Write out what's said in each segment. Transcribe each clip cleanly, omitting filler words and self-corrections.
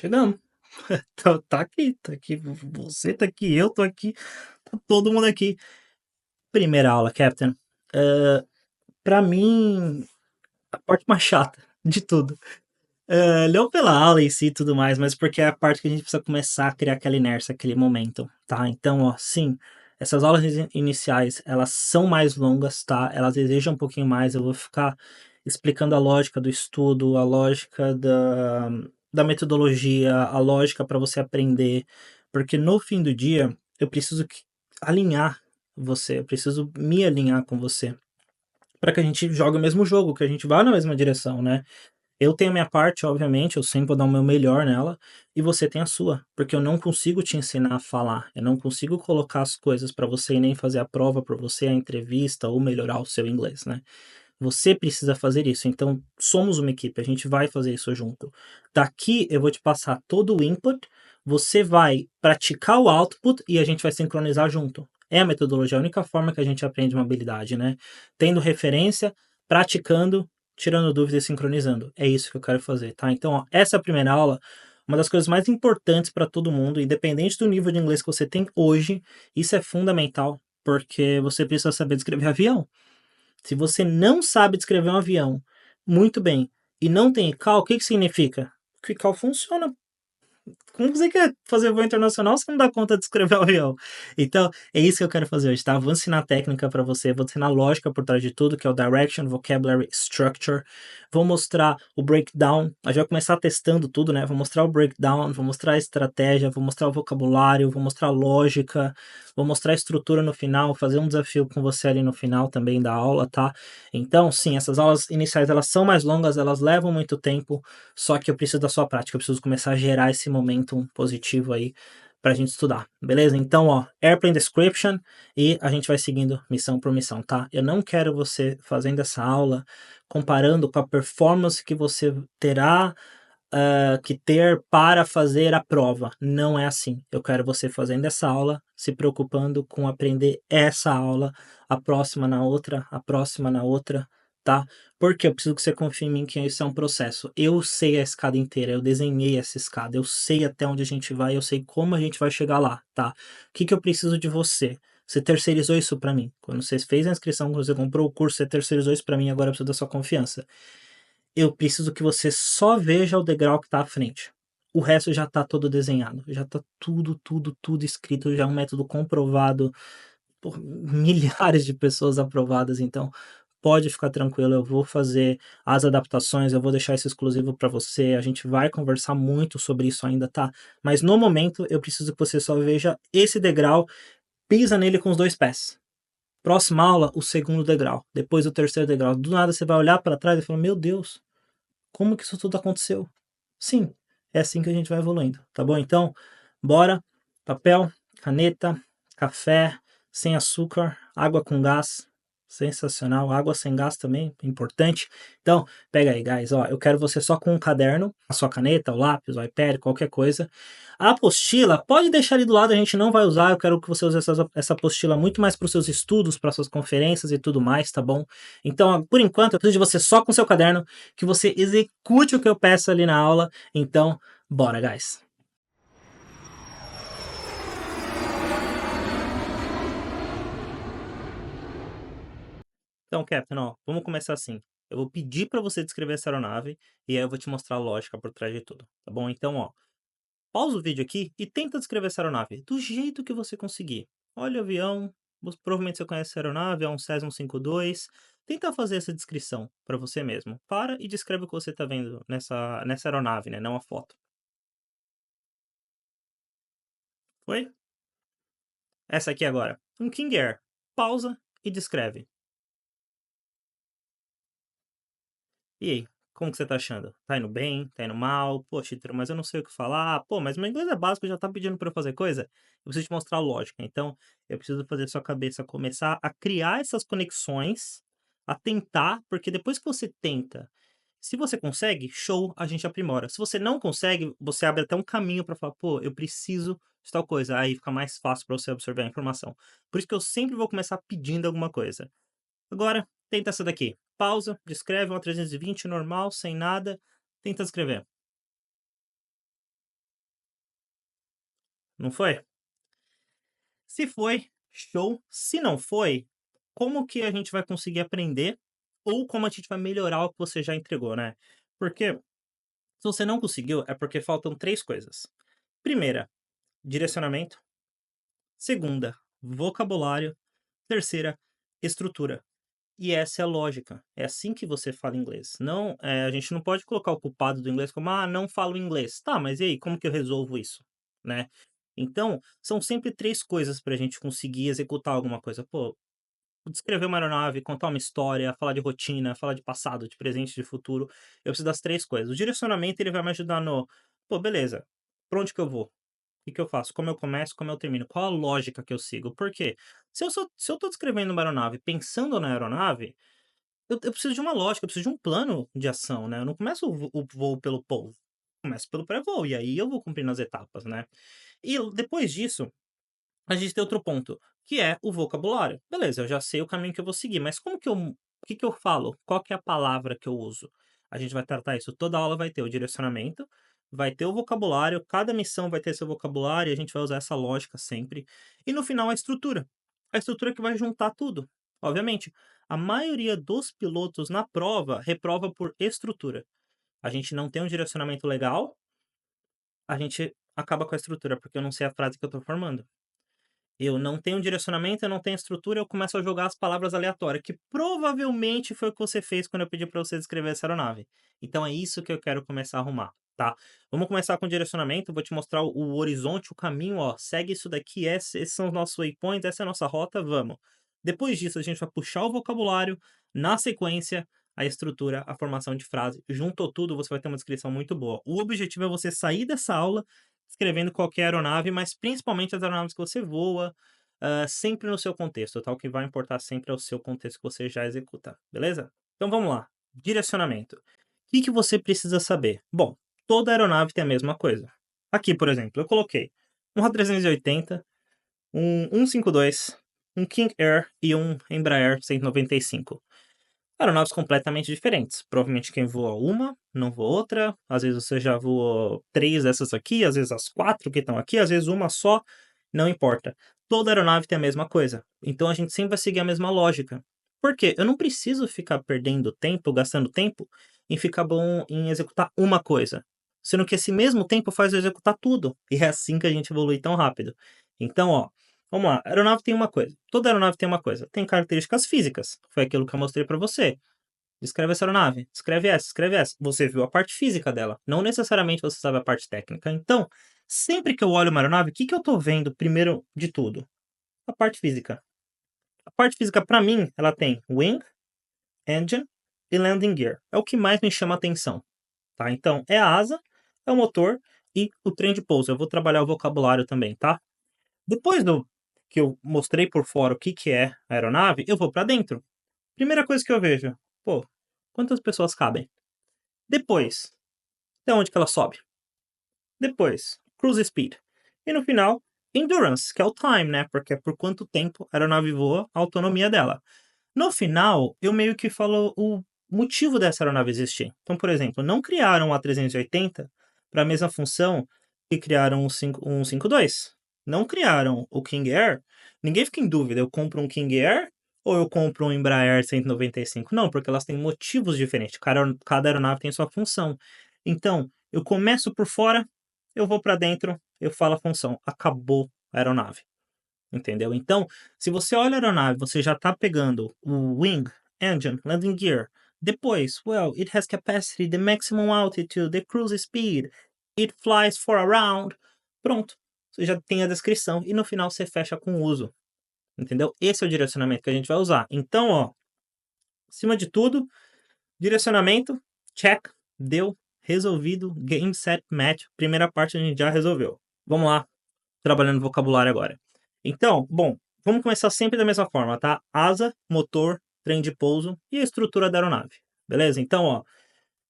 chegamos. Tá aqui, você tá aqui, eu tô aqui, tá todo mundo aqui. Primeira aula, Captain. Pra mim, a parte mais chata de tudo. Não pela aula em si e tudo mais, mas porque é a parte que a gente precisa começar a criar aquela inércia, aquele momento, tá? Então, ó, sim, essas aulas iniciais, elas são mais longas, tá? Elas exigem um pouquinho mais, eu vou ficar explicando a lógica do estudo, a lógica da metodologia, a lógica para você aprender, porque no fim do dia, eu preciso alinhar você, eu preciso me alinhar com você, para que a gente jogue o mesmo jogo, que a gente vá na mesma direção, né? Eu tenho a minha parte, obviamente, eu sempre vou dar o meu melhor nela, e você tem a sua, porque eu não consigo te ensinar a falar, eu não consigo colocar as coisas para você e nem fazer a prova para você, a entrevista ou melhorar o seu inglês, né? Você precisa fazer isso, então somos uma equipe, a gente vai fazer isso junto. Daqui eu vou te passar todo o input, você vai praticar o output e a gente vai sincronizar junto. É a metodologia, a única forma que a gente aprende uma habilidade, né? Tendo referência, praticando, tirando dúvidas e sincronizando. É isso que eu quero fazer, tá? Então, ó, essa primeira aula, uma das coisas mais importantes para todo mundo, independente do nível de inglês que você tem hoje, isso é fundamental, porque você precisa saber descrever avião. Se você não sabe descrever um avião muito bem e não tem ICAO, o que significa? Que o ICAO funciona. Como você quer fazer voo internacional se não dá conta de escrever o avião? Então, é isso que eu quero fazer hoje, tá? Vou ensinar técnica para você, vou ensinar lógica por trás de tudo, que é o Direction, Vocabulary, Structure. Vou mostrar o breakdown. A gente vai começar testando tudo, né? Vou mostrar o breakdown, vou mostrar a estratégia, vou mostrar o vocabulário, vou mostrar a lógica, vou mostrar a estrutura no final, fazer um desafio com você ali no final também da aula, tá? Então, sim, essas aulas iniciais, elas são mais longas, elas levam muito tempo, só que eu preciso da sua prática, eu preciso começar a gerar esse momento positivo aí pra gente estudar, beleza? Então, ó, Airplane Description e a gente vai seguindo missão por missão, tá? Eu não quero você fazendo essa aula comparando com a performance que você terá que ter para fazer a prova. Não é assim. Eu quero você fazendo essa aula, se preocupando com aprender essa aula, a próxima na outra, a próxima na outra, tá? Porque eu preciso que você confie em mim que isso é um processo. Eu sei a escada inteira, eu desenhei essa escada, eu sei até onde a gente vai, eu sei como a gente vai chegar lá, tá? O que eu preciso de você? Você terceirizou isso para mim. Quando você fez a inscrição, quando você comprou o curso, você terceirizou isso para mim, agora eu preciso da sua confiança. Eu preciso que você só veja o degrau que está à frente. O resto já está todo desenhado, já está tudo escrito, já é um método comprovado por milhares de pessoas aprovadas, então pode ficar tranquilo, eu vou fazer as adaptações, eu vou deixar isso exclusivo para você, a gente vai conversar muito sobre isso ainda, tá? Mas no momento eu preciso que você só veja esse degrau, pisa nele com os dois pés. Próxima aula, o segundo degrau, depois o terceiro degrau. Do nada você vai olhar para trás e falar: Meu Deus, como que isso tudo aconteceu? Sim, é assim que a gente vai evoluindo, tá bom? Então, bora, papel, caneta, café, sem açúcar, água com gás, sensacional, água sem gás também, importante. Então, pega aí, guys, ó, eu quero você só com um caderno, a sua caneta, o lápis, o iPad, qualquer coisa. A apostila, pode deixar ali do lado, a gente não vai usar, eu quero que você use essa apostila muito mais para os seus estudos, para suas conferências e tudo mais, tá bom? Então, por enquanto, eu preciso de você só com seu caderno, que você execute o que eu peço ali na aula. Então, bora, guys! Então, Captain, ó, vamos começar assim. Eu vou pedir para você descrever essa aeronave e aí eu vou te mostrar a lógica por trás de tudo, tá bom? Então, ó, pausa o vídeo aqui e tenta descrever essa aeronave do jeito que você conseguir. Olha o avião, provavelmente você conhece essa aeronave, é um Cessna 152. Tenta fazer essa descrição para você mesmo. Para e descreve o que você está vendo nessa aeronave, né? Não a foto. Foi? Essa aqui agora. Um King Air. Pausa e descreve. E aí, como que você tá achando? Tá indo bem? Tá indo mal? Poxa, Ítalo, mas eu não sei o que falar. Pô, mas meu inglês é básico, já tá pedindo pra eu fazer coisa? Eu preciso te mostrar a lógica. Então, eu preciso fazer sua cabeça começar a criar essas conexões, a tentar, porque depois que você tenta, se você consegue, show, a gente aprimora. Se você não consegue, você abre até um caminho pra falar, pô, eu preciso de tal coisa. Aí fica mais fácil pra você absorver a informação. Por isso que eu sempre vou começar pedindo alguma coisa. Agora, tenta essa daqui. Pausa, descreve uma 320 normal, sem nada. Tenta escrever. não foi? Se foi, show. Se não foi, como que a gente vai conseguir aprender ou como a gente vai melhorar o que você já entregou, né? Porque se você não conseguiu, é porque faltam 3 coisas. Primeira, direcionamento. Segunda, vocabulário. Terceira, estrutura. E essa é a lógica. É assim que você fala inglês. Não, a gente não pode colocar o culpado do inglês como: "Ah, não falo inglês". Tá, mas e aí, como que eu resolvo isso, né? Então, são sempre 3 coisas para a gente conseguir executar alguma coisa. Pô, descrever uma aeronave, contar uma história, falar de rotina, falar de passado, de presente, de futuro. Eu preciso das 3 coisas. O direcionamento, ele vai me ajudar no: "Pô, beleza, pra onde que eu vou? O que que eu faço? Como eu começo, como eu termino? Qual a lógica que eu sigo?". Por quê? Se eu tô descrevendo uma aeronave pensando na aeronave, eu preciso de uma lógica, eu preciso de um plano de ação, né, eu não começo o voo pelo pouso, começo pelo pré-voo, e aí eu vou cumprindo as etapas, né. E depois disso, a gente tem outro ponto, que é o vocabulário. Beleza, eu já sei o caminho que eu vou seguir, mas como que eu o que que eu falo? Qual que é a palavra que eu uso? A gente vai tratar isso, toda aula vai ter o direcionamento, vai ter o vocabulário, cada missão vai ter seu vocabulário, e a gente vai usar essa lógica sempre. E no final a estrutura. A estrutura que vai juntar tudo. Obviamente, a maioria dos pilotos na prova reprova por estrutura. A gente não tem um direcionamento legal, a gente acaba com a estrutura, porque eu não sei a frase que eu estou formando. Eu não tenho direcionamento, eu não tenho estrutura, eu começo a jogar as palavras aleatórias, que provavelmente foi o que você fez quando eu pedi para você descrever essa aeronave. Então é isso que eu quero começar a arrumar, tá? Vamos começar com direcionamento, vou te mostrar o horizonte, o caminho, ó, segue isso daqui, esses são os nossos waypoints, essa é a nossa rota, vamos. Depois disso, a gente vai puxar o vocabulário, na sequência, a estrutura, a formação de frase. Juntou tudo, você vai ter uma descrição muito boa. O objetivo é você sair dessa aula escrevendo qualquer aeronave, mas principalmente as aeronaves que você voa, sempre no seu contexto, tá? O que vai importar sempre é o seu contexto que você já executa, beleza? Então vamos lá, direcionamento. O que que você precisa saber? Bom, toda aeronave tem a mesma coisa. Aqui, por exemplo, eu coloquei um A380, um 152, um King Air e um Embraer 195. Aeronaves completamente diferentes. Provavelmente quem voa uma, não voa outra. Às vezes você já voou 3 dessas aqui, às vezes as 4 que estão aqui, às vezes uma só, não importa. Toda aeronave tem a mesma coisa. Então a gente sempre vai seguir a mesma lógica. Por quê? Eu não preciso ficar perdendo tempo, gastando tempo em ficar bom em executar uma coisa. Sendo que esse mesmo tempo faz eu executar tudo. E é assim que a gente evolui tão rápido. Então, ó, vamos lá. A aeronave tem uma coisa. Toda aeronave tem uma coisa. Tem características físicas. Foi aquilo que eu mostrei para você. Descreve essa aeronave. Escreve essa, escreve essa. Você viu a parte física dela. Não necessariamente você sabe a parte técnica. Então, sempre que eu olho uma aeronave, o que que eu estou vendo primeiro de tudo? A parte física. A parte física, para mim, ela tem wing, engine e landing gear. É o que mais me chama a atenção. Tá? Então, é a asa, é o motor e o trem de pouso. Eu vou trabalhar o vocabulário também, tá? Depois do que eu mostrei por fora o que que é a aeronave, eu vou para dentro. Primeira coisa que eu vejo, pô, quantas pessoas cabem? Depois, até onde que ela sobe? Depois, cruise speed. E no final, endurance, que é o time, né? Porque é por quanto tempo a aeronave voa, a autonomia dela. No final, eu meio que falo o motivo dessa aeronave existir. Então, por exemplo, não criaram a 380 para a mesma função que criaram o 152. Não criaram o King Air. Ninguém fica em dúvida, eu compro um King Air ou eu compro um Embraer 195? Não, porque elas têm motivos diferentes. Cada aeronave tem sua função. Então, eu começo por fora, eu vou para dentro, eu falo a função. Acabou a aeronave. Entendeu? Então, se você olha a aeronave, você já está pegando o wing, engine, landing gear. Depois, well, it has capacity, the maximum altitude, the cruise speed, it flies for around. Pronto. Você já tem a descrição e no final você fecha com o uso. Entendeu? Esse é o direcionamento que a gente vai usar. Então, ó, acima de tudo, direcionamento, check, deu, resolvido, game, set, match. Primeira parte a gente já resolveu. Vamos lá, trabalhando vocabulário agora. Então, bom, vamos começar sempre da mesma forma, tá? Asa, motor, trem de pouso e a estrutura da aeronave. Beleza? Então, ó, o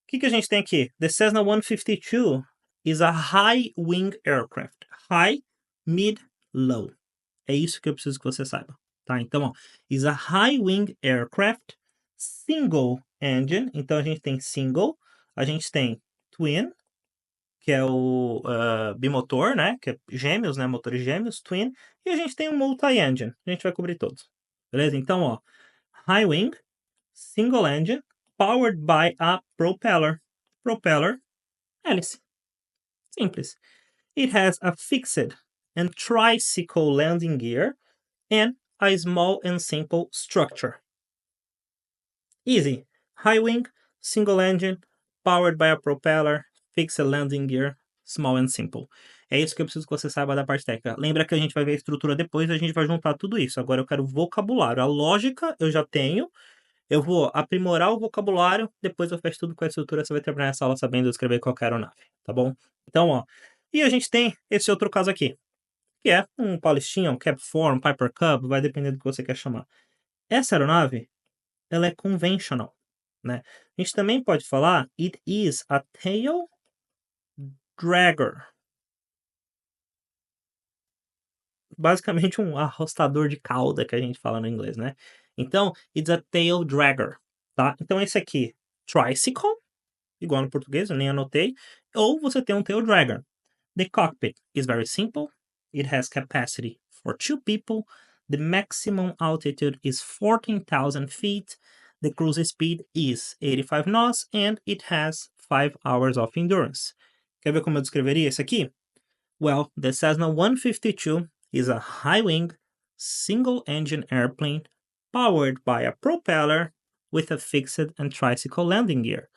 que que a gente tem aqui? The Cessna 152 is a high wing aircraft. High, mid, low. É isso que eu preciso que você saiba, tá? Então, ó, is a high wing aircraft, single engine. Então, a gente tem single, a gente tem twin, que é o bimotor, né? Que é gêmeos, né? Motores gêmeos, twin. E a gente tem o multi-engine. A gente vai cobrir todos. Beleza? Então, ó. High wing, single engine, powered by a propeller. Propeller, hélice. Simples. It has a fixed and tricycle landing gear and a small and simple structure. Easy. High wing, single engine, powered by a propeller, fixed landing gear, small and simple. É isso que eu preciso que você saiba da parte técnica. Lembra que a gente vai ver a estrutura depois, a gente vai juntar tudo isso. Agora eu quero o vocabulário. A lógica eu já tenho. Eu vou aprimorar o vocabulário, depois eu fecho tudo com a estrutura, você vai terminar essa aula sabendo escrever qualquer aeronave, tá bom? Então, ó. E a gente tem esse outro caso aqui, que é um Paulistinha, um Capform, Piper Cub, vai depender do que você quer chamar. Essa aeronave, ela é conventional, né? A gente também pode falar, it is a tail dragger. Basicamente um arrostador de cauda que a gente fala no inglês, né? Então, it's a tail dragger, tá? Então esse aqui, tricycle, igual no português, eu nem anotei, ou você tem um tail dragger. The cockpit is very simple. It has capacity for 2 people. The maximum altitude is 14,000 feet. The cruise speed is 85 knots and it has 5 hours of endurance. Quer ver como eu descreveria isso aqui? Well, the Cessna 152 is a high-wing, single-engine airplane powered by a propeller with a fixed and tricycle landing gear.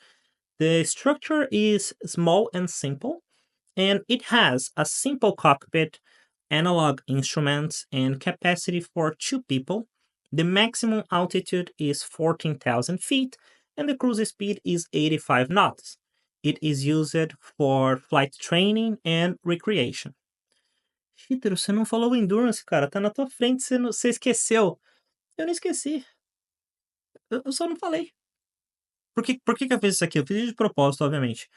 The structure is small and simple, and it has a simple cockpit, analog instruments, and capacity for 2 people. The maximum altitude is 14,000 feet, and the cruise speed is 85 knots. It is used for flight training and recreation. Chitero, você não falou endurance, cara. Tá na tua frente, você esqueceu. Eu não esqueci. Eu só não falei. Por que eu fiz isso aqui? Eu fiz de propósito, obviamente.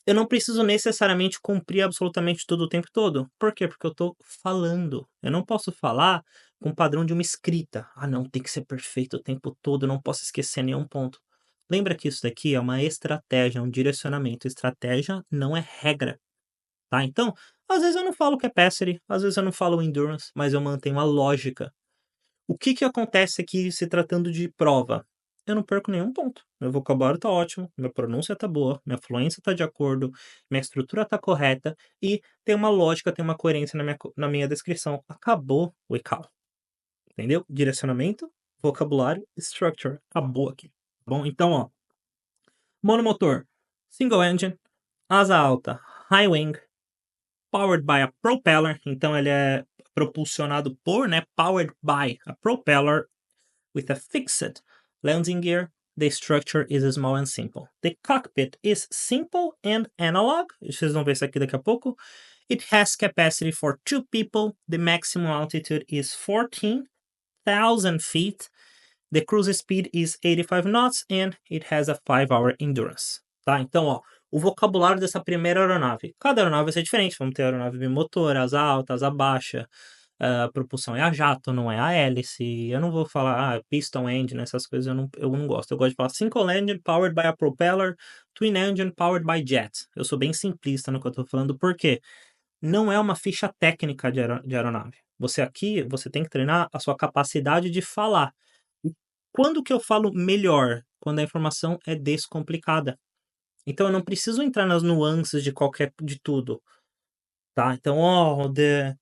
Eu não preciso necessariamente cumprir absolutamente tudo o tempo todo. Por quê? Porque eu tô falando. Eu não posso falar com o padrão de uma escrita. Ah, não, tem que ser perfeito o tempo todo, eu não posso esquecer nenhum ponto. Lembra que isso daqui é uma estratégia, um direcionamento. Estratégia não é regra, tá? Então, às vezes eu não falo capacity, às vezes eu não falo endurance, mas eu mantenho a lógica. O que acontece aqui se tratando de prova? Eu não perco nenhum ponto. Meu vocabulário tá ótimo, minha pronúncia tá boa, minha fluência tá de acordo, minha estrutura tá correta e tem uma lógica, tem uma coerência na minha descrição. Acabou o ICAO. Entendeu? Direcionamento, vocabulário, structure. Acabou aqui. Bom, então, ó. Monomotor, single engine, asa alta, high wing, powered by a propeller. Então ele é propulsionado por, né? Powered by a propeller with a fixed landing gear. The structure is small and simple. The cockpit is simple and analog. Vocês vão ver isso aqui daqui a pouco. It has capacity for 2 people. The maximum altitude is 14,000 feet. The cruise speed is 85 knots and it has a 5-hour endurance. Tá? Então, ó, o vocabulário dessa primeira aeronave. Cada aeronave vai ser diferente. Vamos ter aeronave bimotor, asa alta, asa baixa. A propulsão é a jato, não é a hélice. Eu não vou falar piston engine, essas coisas eu não gosto. Eu gosto de falar single engine powered by a propeller, twin engine powered by jet. Eu sou bem simplista no que eu tô falando, porque não é uma ficha técnica de aeronave. Você aqui, você tem que treinar a sua capacidade de falar. E quando que eu falo melhor? Quando a informação é descomplicada. Então eu não preciso entrar nas nuances de tudo, tá? Então, the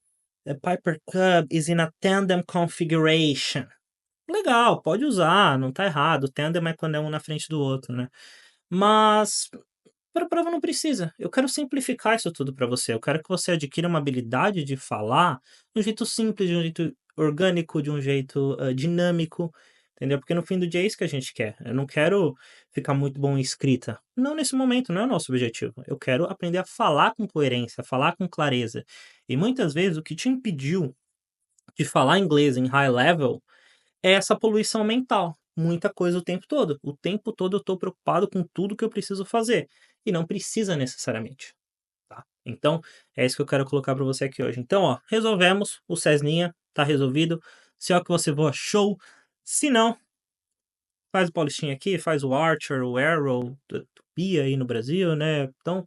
Piper Cub is in a tandem configuration. Legal, pode usar, não tá errado. Tandem é quando é um na frente do outro, né? Mas para a prova não precisa. Eu quero simplificar isso tudo para você. Eu quero que você adquira uma habilidade de falar de um jeito simples, de um jeito orgânico, de um jeito dinâmico, entendeu? Porque no fim do dia é isso que a gente quer. Eu não quero ficar muito bom em escrita. Não nesse momento, não é o nosso objetivo. Eu quero aprender a falar com coerência, a falar com clareza. E muitas vezes o que te impediu de falar inglês em high level é essa poluição mental. Muita coisa o tempo todo. O tempo todo eu estou preocupado com tudo que eu preciso fazer. E não precisa necessariamente. Tá? Então, é isso que eu quero colocar para você aqui hoje. Então, ó, resolvemos. O Cessninha tá resolvido. Se é o que você voa, show. Se não, faz o Paulistinha aqui, faz o Archer, o Arrow, FIA aí no Brasil, né? Então,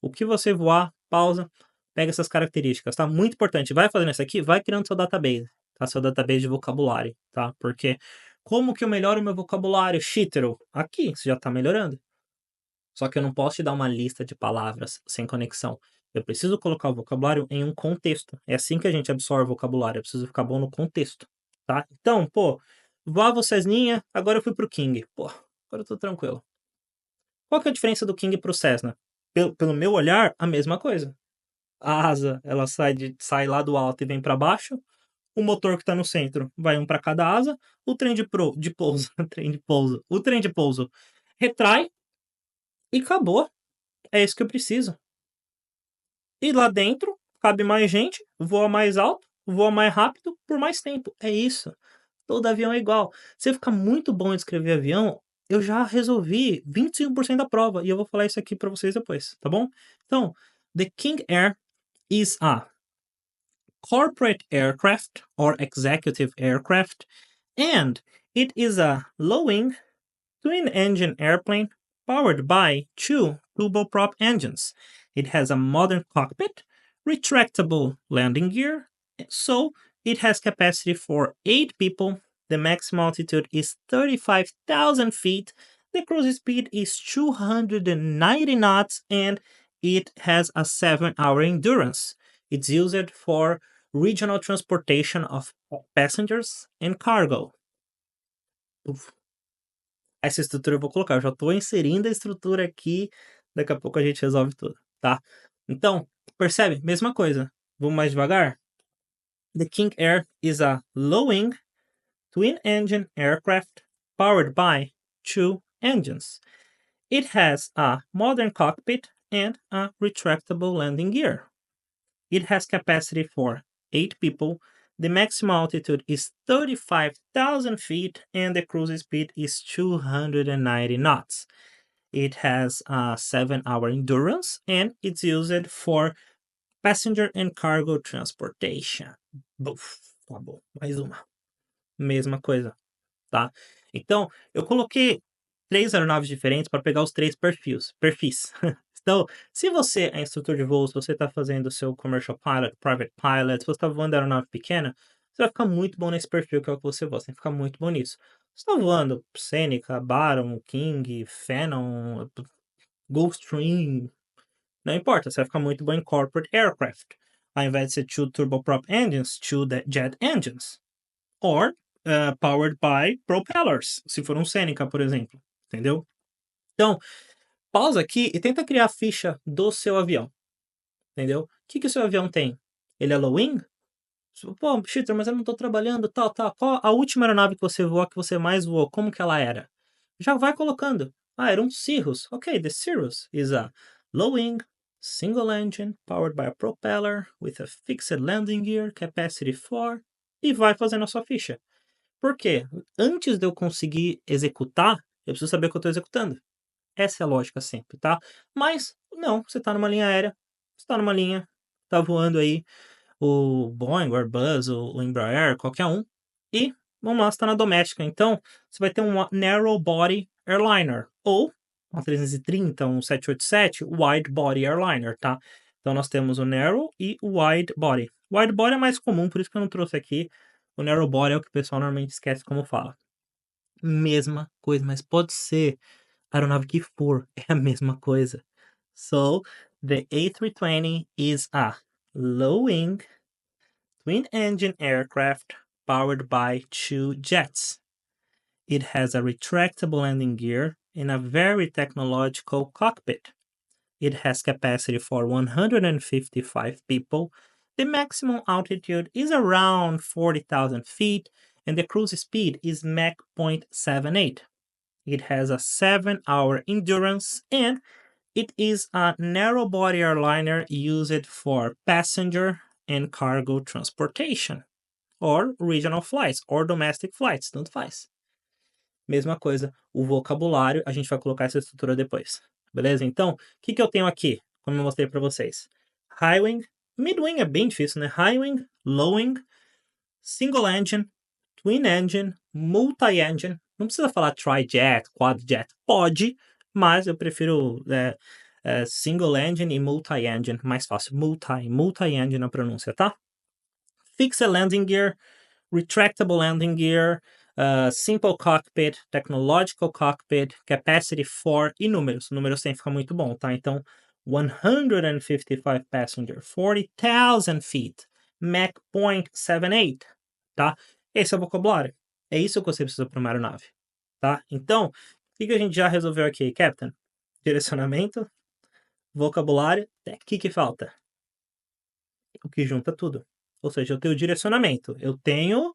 o que você voar, pausa, pega essas características, tá? Muito importante. Vai fazendo isso aqui, vai criando seu database, tá? Seu database de vocabulário, tá? Porque como que eu melhoro o meu vocabulário, Shitero? Aqui, você já tá melhorando. Só que eu não posso te dar uma lista de palavras sem conexão. Eu preciso colocar o vocabulário em um contexto. É assim que a gente absorve o vocabulário. Eu preciso ficar bom no contexto, tá? Então, pô, Vavo Cessninha, agora eu fui pro King. Pô, agora eu tô tranquilo. Qual que é a diferença do King pro Cessna? Pelo meu olhar, a mesma coisa. A asa, ela sai lá do alto e vem para baixo. O motor que está no centro vai um para cada asa. O trem de pouso, o trem de pouso retrai e acabou. É isso que eu preciso. E lá dentro cabe mais gente, voa mais alto, voa mais rápido por mais tempo. É isso. Todo avião é igual. Se eu ficar muito bom em escrever avião, eu já resolvi 25% da prova e eu vou falar isso aqui para vocês depois, tá bom? Então, the King Air is a corporate aircraft or executive aircraft, and it is a low-wing twin-engine airplane powered by two turboprop engines. It has a modern cockpit, retractable landing gear, so it has capacity for 8 people. The maximum altitude is 35,000 feet. The cruise speed is 290 knots, and it has a 7-hour endurance. It's used for regional transportation of passengers and cargo. Essa estrutura eu vou colocar, eu já estou inserindo a estrutura aqui, daqui a pouco a gente resolve tudo, tá? Então, percebe? Mesma coisa. Vamos mais devagar? The King Air is a low-wing, twin-engine aircraft powered by 2 engines. It has a modern cockpit and a retractable landing gear. It has capacity for 8 people. The maximum altitude is 35,000 feet and the cruise speed is 290 knots. It has a 7-hour endurance and it's used for passenger and cargo transportation. Buf, tá bom, mais uma. Mesma coisa, tá? Então, eu coloquei 3 aeronaves diferentes para pegar os 3 perfis. Então, se você é instrutor de voo, se você está fazendo o seu commercial pilot, private pilot, se você está voando aeronave pequena, você vai ficar muito bom nesse perfil que é o que você voa, você tem que ficar muito bom nisso. Você está voando Seneca, Baron, King, Phenom, Gulfstream, não importa, você vai ficar muito bom em corporate aircraft. Ao invés de ser two turboprop engines, two jet engines. Or powered by propellers, se for um Seneca, por exemplo. Entendeu? Então, pausa aqui e tenta criar a ficha do seu avião. Entendeu? O que o seu avião tem? Ele é low wing? Pô, Cheater, mas eu não tô trabalhando, tal. Qual a última aeronave que você voou, que você mais voou? Como que ela era? Já vai colocando. Ah, era um Cirrus. Ok, the Cirrus is a low-wing, single engine, powered by a propeller, with a fixed landing gear, capacity 4, e vai fazendo a sua ficha. Por quê? Antes de eu conseguir executar, eu preciso saber o que eu estou executando. Essa é a lógica sempre, tá? Mas, não, você está numa linha aérea, você está numa linha, está voando aí o Boeing, o Airbus, o Embraer, qualquer um, e, vamos lá, você está na doméstica. Então, você vai ter um Narrow Body Airliner, ou um 330, um 787 Wide Body Airliner, tá? Então, nós temos o Narrow e o Wide Body. Wide Body é mais comum, por isso que eu não trouxe aqui. O Narrow Body é o que o pessoal normalmente esquece como fala. Mesma coisa, mas pode ser aeronave que for, é a mesma coisa. So, the A320 is a low-wing, twin-engine aircraft powered by 2 jets. It has a retractable landing gear and a very technological cockpit. It has capacity for 155 people. The maximum altitude is around 40,000 feet, and the cruise speed is Mach 0.78. It has a 7-hour endurance, and it is a narrow-body airliner used for passenger and cargo transportation, or regional flights, or domestic flights, tanto faz. Mesma coisa, o vocabulário, a gente vai colocar essa estrutura depois. Beleza? Então, o que eu tenho aqui, como eu mostrei para vocês? High wing, mid wing é bem difícil, né? High wing, low wing, single engine, twin engine, multi-engine. Não precisa falar tri-jet, quad-jet. Pode, mas eu prefiro single engine e multi-engine, mais fácil, multi-engine a pronúncia, tá? Fixed landing gear, retractable landing gear, simple cockpit, technological cockpit, capacity 4 e números. Números tem que ficar muito bom, tá? Então, 155 passenger, 40,000 feet, Mach 0.78, tá? Esse é o vocabulário. É isso que você precisa para uma aeronave, tá? Então, o que a gente já resolveu aqui, Captain? Direcionamento, vocabulário, o que falta? O que junta tudo. Ou seja, eu tenho direcionamento, eu tenho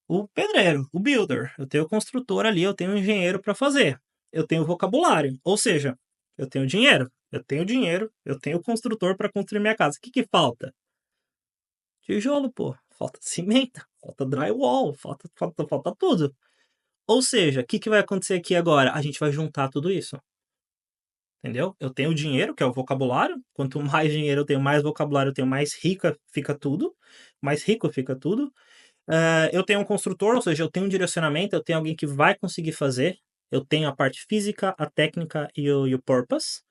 o pedreiro, o builder, eu tenho o construtor ali, eu tenho o engenheiro para fazer, eu tenho o vocabulário, ou seja, eu tenho dinheiro, eu tenho o construtor para construir minha casa. O que falta? Tijolo, pô, falta cimento, falta drywall, falta tudo. Ou seja, o que vai acontecer aqui agora? A gente vai juntar tudo isso. Entendeu? Eu tenho dinheiro, que é o vocabulário. Quanto mais dinheiro eu tenho, mais vocabulário eu tenho, mais rica fica tudo. Mais rico fica tudo. Eu tenho um construtor, ou seja, eu tenho um direcionamento, eu tenho alguém que vai conseguir fazer. Eu tenho a parte física, a técnica e o purpose.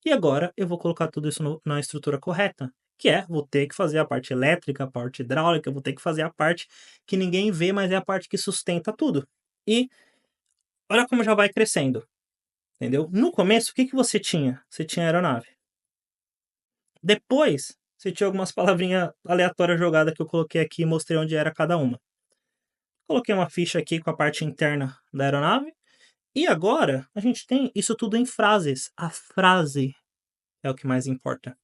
E agora eu vou colocar tudo isso na estrutura correta. Que vou ter que fazer a parte elétrica, a parte hidráulica, vou ter que fazer a parte que ninguém vê, mas é a parte que sustenta tudo. E olha como já vai crescendo. Entendeu? No começo, o que você tinha? Você tinha aeronave. Depois, você tinha algumas palavrinhas aleatórias jogadas que eu coloquei aqui e mostrei onde era cada uma. Coloquei uma ficha aqui com a parte interna da aeronave. E agora, a gente tem isso tudo em frases. A frase é o que mais importa.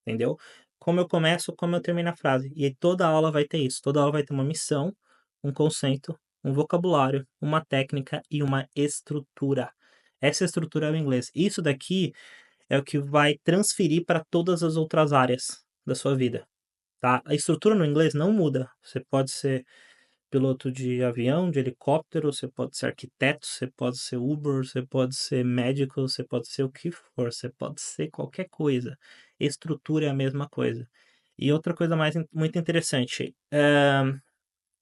Entendeu? Como eu começo, como eu termino a frase. E aí toda aula vai ter isso. Toda aula vai ter uma missão, um conceito, um vocabulário, uma técnica e uma estrutura. Essa estrutura é o inglês. Isso daqui é o que vai transferir para todas as outras áreas da sua vida, tá? A estrutura no inglês não muda. Você pode ser piloto de avião, de helicóptero, você pode ser arquiteto, você pode ser Uber, você pode ser médico, você pode ser o que for, você pode ser qualquer coisa. Estrutura é a mesma coisa. E outra coisa muito interessante,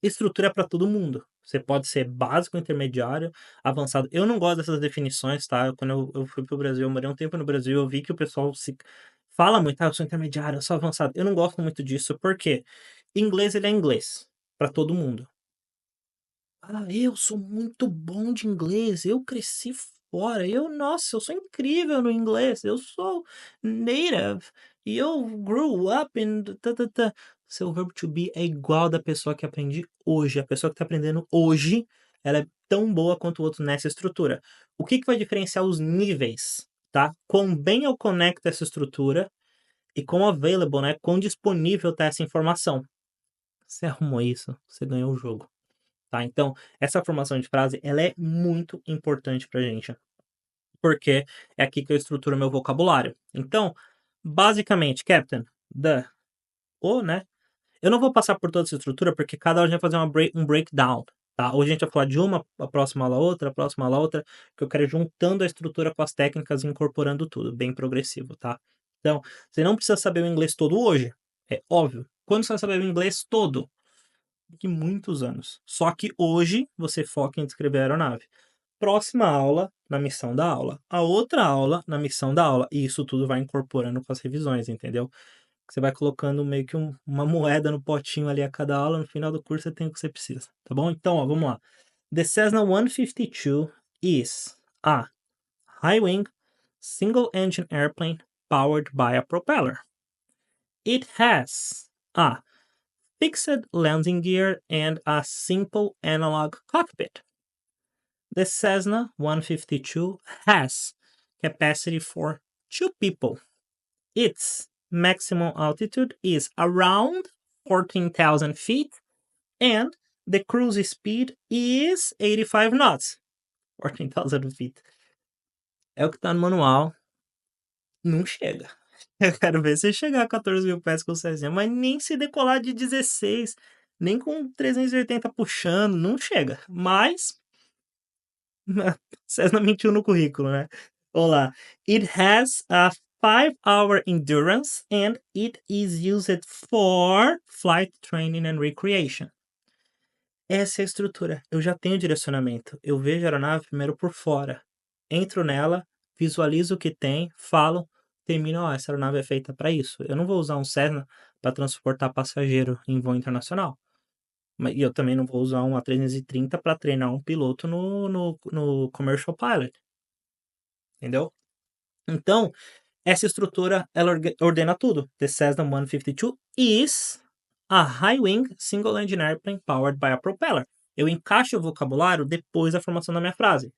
estrutura é para todo mundo. Você pode ser básico, intermediário, avançado. Eu não gosto dessas definições, tá? Quando eu fui pro Brasil, eu morei um tempo no Brasil, eu vi que o pessoal se fala muito, eu sou intermediário, eu sou avançado. Eu não gosto muito disso, porque inglês ele é inglês para todo mundo. Eu sou muito bom de inglês, eu cresci fora, nossa, eu sou incrível no inglês, eu sou native, e eu grew up in tá, tá, tá. Seu verbo to be é igual da pessoa que aprende hoje. A pessoa que está aprendendo hoje, ela é tão boa quanto o outro nessa estrutura. O que vai diferenciar os níveis, tá? Quão bem eu conecto essa estrutura e quão available, né? Quão disponível tá essa informação. Você arrumou isso, você ganhou o jogo. Tá? Então, essa formação de frase, ela é muito importante pra gente, porque é aqui que eu estruturo meu vocabulário. Então, basicamente, Captain, né? Eu não vou passar por toda essa estrutura, porque cada hora a gente vai fazer um breakdown, tá? Hoje a gente vai falar de uma, a próxima aula outra, a próxima aula outra, que eu quero ir juntando a estrutura com as técnicas e incorporando tudo, bem progressivo, tá? Então, você não precisa saber o inglês todo hoje, é óbvio. Quando você vai saber o inglês todo? De muitos anos. Só que hoje você foca em descrever a aeronave. Próxima aula, na missão da aula. A outra aula, na missão da aula. E isso tudo vai incorporando com as revisões, entendeu? Você vai colocando meio que uma moeda no potinho ali a cada aula. No final do curso você tem o que você precisa, tá bom? Então, ó, vamos lá. The Cessna 152 is a high-wing, single-engine airplane powered by a propeller. It has a fixed landing gear and a simple analog cockpit. The Cessna 152 has capacity for 2 people. Its maximum altitude is around 14,000 feet and the cruise speed is 85 knots. 14,000 feet. É o que tá no manual. Não chega. Eu quero ver você chegar a 14 mil pés com o Cezinha, mas nem se decolar de 16, nem com 380 puxando, não chega. Mas, Cessna mentiu no currículo, né? Olá. It has a 5-hour endurance and it is used for flight training and recreation. Essa é a estrutura. Eu já tenho direcionamento. Eu vejo a aeronave primeiro por fora. entro nela, visualizo o que tem, falo, termino, ó, essa aeronave é feita para isso. Eu não vou usar um Cessna para transportar passageiro em voo internacional. E eu também não vou usar um A330 para treinar um piloto no Commercial Pilot, entendeu? Então, essa estrutura, ela ordena tudo. The Cessna 152 is a high-wing single-engine airplane powered by a propeller. Eu encaixo o vocabulário depois da formação da minha frase.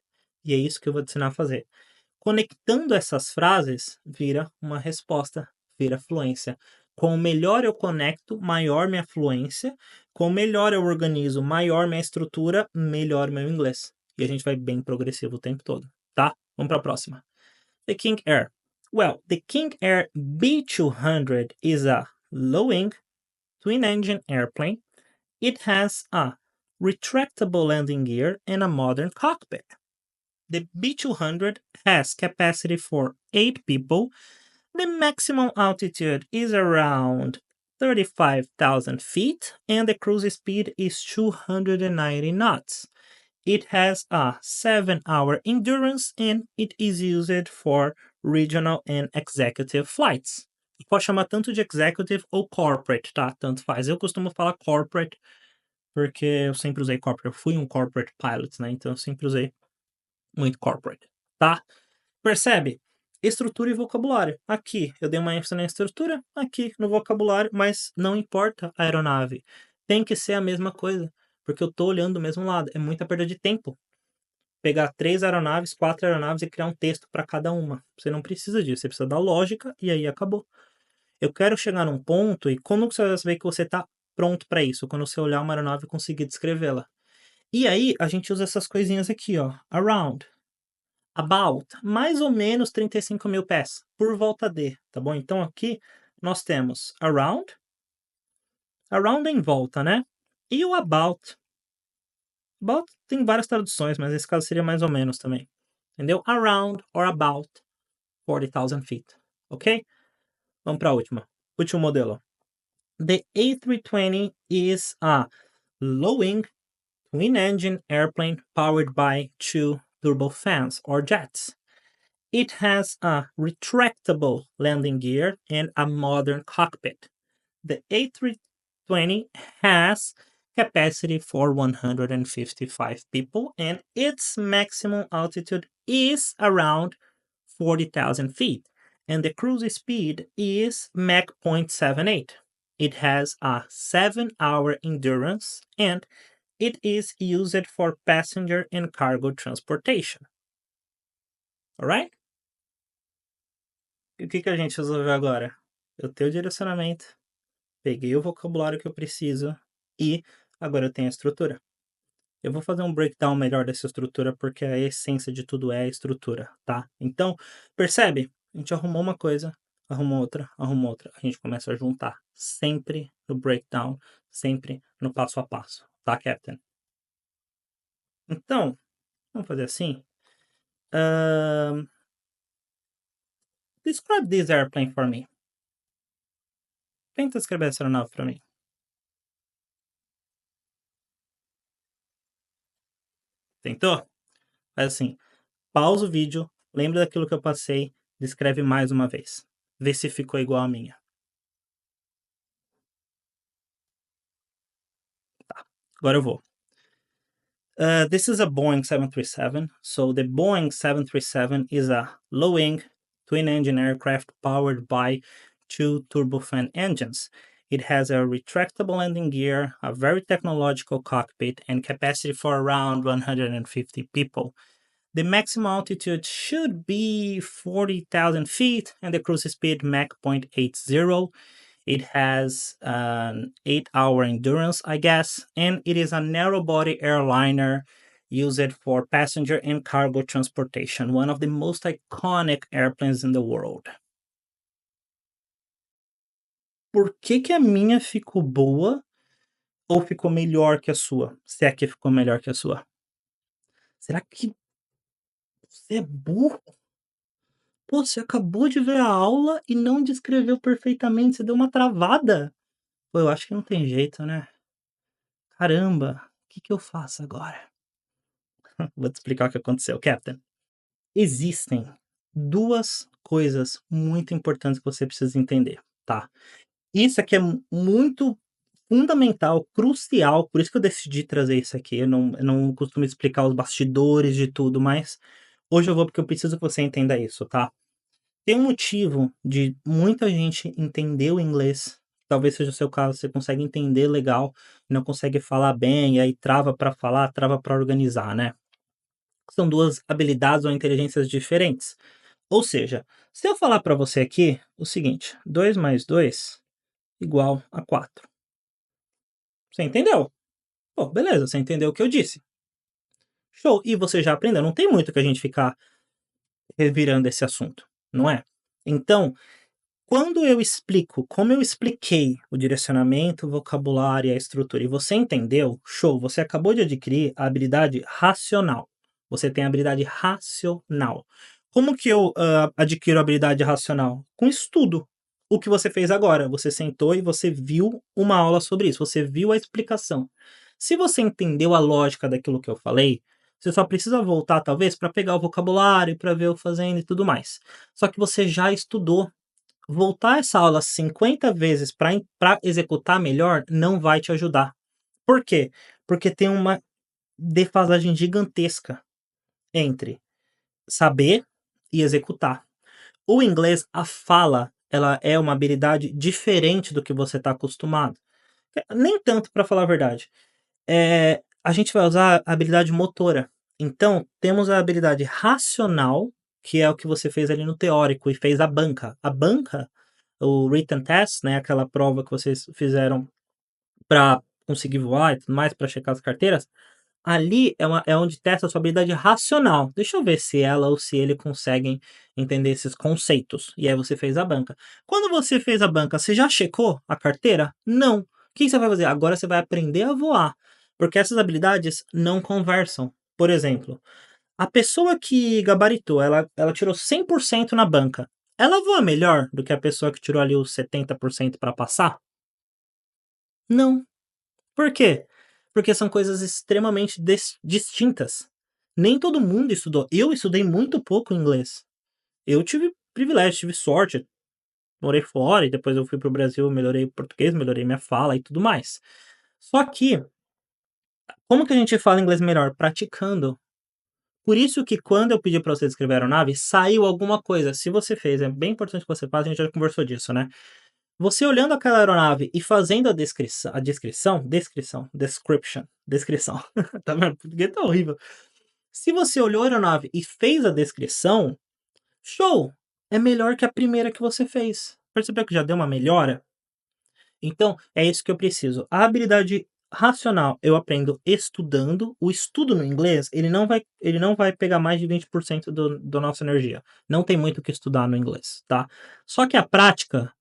E é isso que eu vou te ensinar a fazer. Conectando essas frases, vira uma resposta, vira fluência. Com melhor eu conecto, maior minha fluência. Com melhor eu organizo, maior minha estrutura, melhor meu inglês. E a gente vai bem progressivo o tempo todo, tá? Vamos para a próxima. The King Air. Well, the King Air B200 is a low-wing, twin-engine airplane. It has a retractable landing gear and a modern cockpit. The B200 has capacity for 8 people. The maximum altitude is around 35,000 feet and the cruise speed is 290 knots. It has a 7-hour endurance and it is used for regional and executive flights. Pode chamar tanto de executive ou corporate, tá? Tanto faz. Eu costumo falar corporate porque eu sempre usei corporate. Eu fui um corporate pilot, né? Então eu sempre usei muito corporate, tá? Percebe? Estrutura e vocabulário. Aqui eu dei uma ênfase na estrutura, aqui no vocabulário, mas não importa a aeronave. Tem que ser a mesma coisa, porque eu tô olhando do mesmo lado. É muita perda de tempo. Pegar 3 aeronaves, 4 aeronaves e criar um texto para cada uma. Você não precisa disso, você precisa da lógica e aí acabou. Eu quero chegar num ponto e como você vai saber que você está pronto para isso? Quando você olhar uma aeronave e conseguir descrevê-la. E aí a gente usa essas coisinhas aqui, ó. Around, about, mais ou menos 35 mil pés, por volta de, tá bom? Então aqui nós temos around é em volta, né? E o about tem várias traduções, mas nesse caso seria mais ou menos também. Entendeu? Around or about 40,000 feet, ok? Vamos para a última. Último modelo. The A320 is a low-wing twin-engine airplane powered by 2 turbofans or jets. It has a retractable landing gear and a modern cockpit. The A320 has capacity for 155 people and its maximum altitude is around 40,000 feet and the cruise speed is Mach 0.78. It has a 7-hour endurance and it is used for passenger and cargo transportation. Alright? E o que a gente resolveu agora? Eu tenho o direcionamento, peguei o vocabulário que eu preciso e agora eu tenho a estrutura. Eu vou fazer um breakdown melhor dessa estrutura porque a essência de tudo é a estrutura, tá? Então, percebe? A gente arrumou uma coisa, arrumou outra, arrumou outra. A gente começa a juntar sempre no breakdown, sempre no passo a passo, tá, Captain? Então, vamos fazer assim. Describe this airplane for me. Tenta escrever essa aeronave para mim. Tentou? Faz assim. Pausa o vídeo, lembra daquilo que eu passei, descreve mais uma vez. Vê se ficou igual a minha. Tá, agora eu vou. This is a Boeing 737. So the Boeing 737 is a low-wing twin-engine aircraft powered by 2 turbofan engines. It has a retractable landing gear, a very technological cockpit, and capacity for around 150 people. The maximum altitude should be 40,000 feet and the cruise speed Mach 0.80. It has an 8-hour endurance, I guess, and it is a narrow body airliner used for passenger and cargo transportation, one of the most iconic airplanes in the world. Por que a minha ficou boa ou ficou melhor que a sua? Se é que ficou melhor que a sua. Será que você é burro? Pô, você acabou de ver a aula e não descreveu perfeitamente, você deu uma travada. Pô, eu acho que não tem jeito, né. Caramba, o que eu faço agora? Vou te explicar o que aconteceu, Captain. Existem 2 coisas muito importantes que você precisa entender, tá. Isso aqui é muito fundamental, crucial, por isso que eu decidi trazer isso aqui. Eu não costumo explicar os bastidores de tudo, mas hoje eu vou porque eu preciso que você entenda isso, tá. Tem um motivo de muita gente entender o inglês, talvez seja o seu caso, você consegue entender legal, não consegue falar bem, e aí trava para falar, trava para organizar, né. São 2 habilidades ou inteligências diferentes. Ou seja, se eu falar para você aqui o seguinte: 2 mais 2 igual a 4. Você entendeu? Pô, beleza, você entendeu o que eu disse. Show! E você já aprendeu, não tem muito que a gente ficar revirando esse assunto, não é? Então, quando eu explico, como eu expliquei o direcionamento, o vocabulário e a estrutura, e você entendeu, show, você acabou de adquirir a habilidade racional. Você tem a habilidade racional. Como que eu adquiro a habilidade racional? Com estudo. O que você fez agora? Você sentou e você viu uma aula sobre isso, você viu a explicação. Se você entendeu a lógica daquilo que eu falei, você só precisa voltar, talvez, para pegar o vocabulário, para ver eu fazendo e tudo mais. Só que você já estudou. Voltar essa aula 50 vezes para executar melhor não vai te ajudar. Por quê? Porque tem uma defasagem gigantesca entre saber e executar. O inglês, a fala, ela é uma habilidade diferente do que você está acostumado. Nem tanto, para falar a verdade. A gente vai usar a habilidade motora. Então, temos a habilidade racional, que é o que você fez ali no teórico e fez a banca. A banca, o written test, né, aquela prova que vocês fizeram para conseguir voar e tudo mais, para checar as carteiras, ali é onde testa a sua habilidade racional. Deixa eu ver se ela ou se ele conseguem entender esses conceitos. E aí você fez a banca. Quando você fez a banca, você já checou a carteira? Não. O que você vai fazer? Agora você vai aprender a voar, porque essas habilidades não conversam. Por exemplo, a pessoa que gabaritou, ela tirou 100% na banca. Ela voa melhor do que a pessoa que tirou ali os 70% para passar? Não. Por quê? Porque são coisas extremamente distintas. Nem todo mundo estudou. Eu estudei muito pouco inglês. Eu tive privilégio, tive sorte, morei fora e depois eu fui para o Brasil, melhorei o português, melhorei minha fala e tudo mais. Só que, como que a gente fala inglês melhor? Praticando. Por isso que quando eu pedi para você descrever a aeronave, saiu alguma coisa. Se você fez, é bem importante que você faça, a gente já conversou disso, né? Você olhando aquela aeronave e fazendo descrição, tá vendo? O português tá horrível. Se você olhou a aeronave e fez a descrição, show! É melhor que a primeira que você fez. Percebeu que já deu uma melhora? Então, é isso que eu preciso. A habilidade racional eu aprendo estudando. O estudo no inglês, ele não vai pegar mais de 20% do nossa energia. Não tem muito o que estudar no inglês, tá? Só que a prática,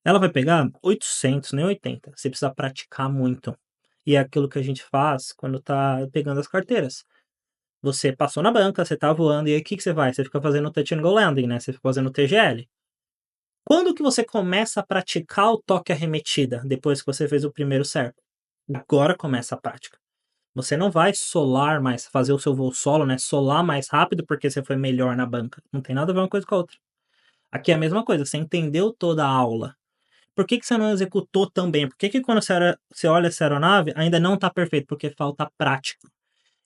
ela vai pegar 800, nem 80. Você precisa praticar muito. E é aquilo que a gente faz quando tá pegando as carteiras. Você passou na banca, você tá voando, e aí o que que você vai? Você fica fazendo o touch and go landing, né? Você fica fazendo o TGL. Quando que você começa a praticar o toque arremetida, depois que você fez o primeiro certo? Agora começa a prática. Você não vai solar mais, fazer o seu voo solo, né? Solar mais rápido porque você foi melhor na banca. Não tem nada a ver uma coisa com a outra. Aqui é a mesma coisa, você entendeu toda a aula. Por que que você não executou tão bem? Por que que quando você olha essa aeronave ainda não está perfeito? Porque falta prática.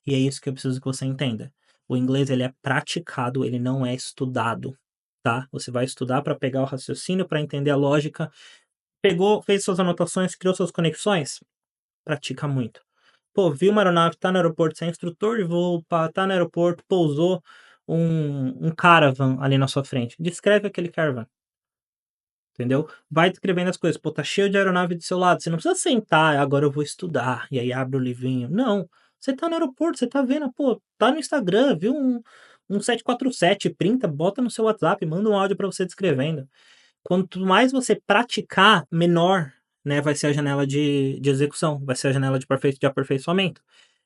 E é isso que eu preciso que você entenda. O inglês ele é praticado, ele não é estudado, tá? Você vai estudar para pegar o raciocínio, para entender a lógica. Pegou, fez suas anotações, criou suas conexões, pratica muito. Pô, viu uma aeronave, tá no aeroporto, você é instrutor de voo, tá no aeroporto, pousou um caravan ali na sua frente. Descreve aquele caravan. Entendeu? Vai descrevendo as coisas. Pô, tá cheio de aeronave do seu lado. Você não precisa sentar, agora eu vou estudar. E aí abre o livrinho. Não. Você tá no aeroporto, você tá vendo, pô, tá no Instagram, viu um 747, printa, bota no seu WhatsApp, manda um áudio para você descrevendo. Quanto mais você praticar, menor, né, vai ser a janela de execução, vai ser a janela de aperfeiçoamento.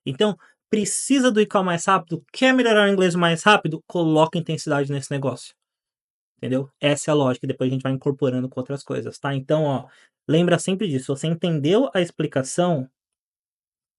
Então, precisa do ICAO mais rápido? Quer melhorar o inglês mais rápido? Coloca intensidade nesse negócio. Entendeu? Essa é a lógica, depois a gente vai incorporando com outras coisas, tá? Então, ó, lembra sempre disso, você entendeu a explicação,